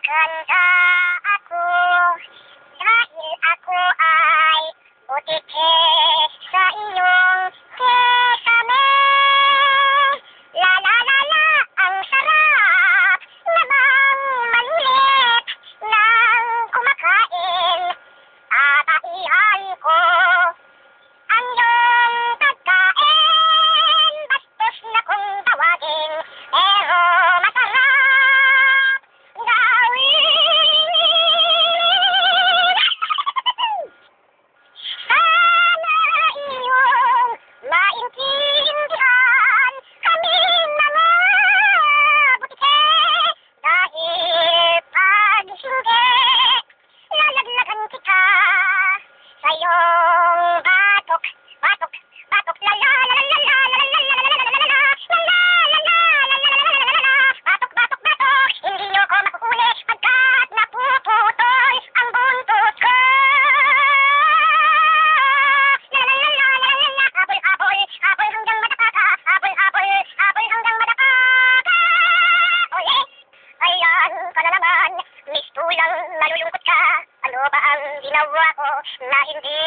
Maganda ako dahil ako ay utike sa iyong kesame. La la la la, ang sarap namang manulit ng kumakain. Tataihan ko ang iyong pagkain. Bastos na kung tawagin, pero masarap gawin. Sana iyong maintindihan kaming mga butike, dahil pag hindi, lalaglagan kita sa iyong batok, batok, batok, la la la la la la la la la la la la la batok, batok, batok, hindi niyo ko makuhuli pagkat napuputol ang buntot ko. La la la la la la la, habol, habol, habol hanggang madakaka, habol, habol, habol hanggang madakaka. Oye, ayan ka na naman, mistulang nalulungkot ka. Ano ba ang ginawa ko na hindi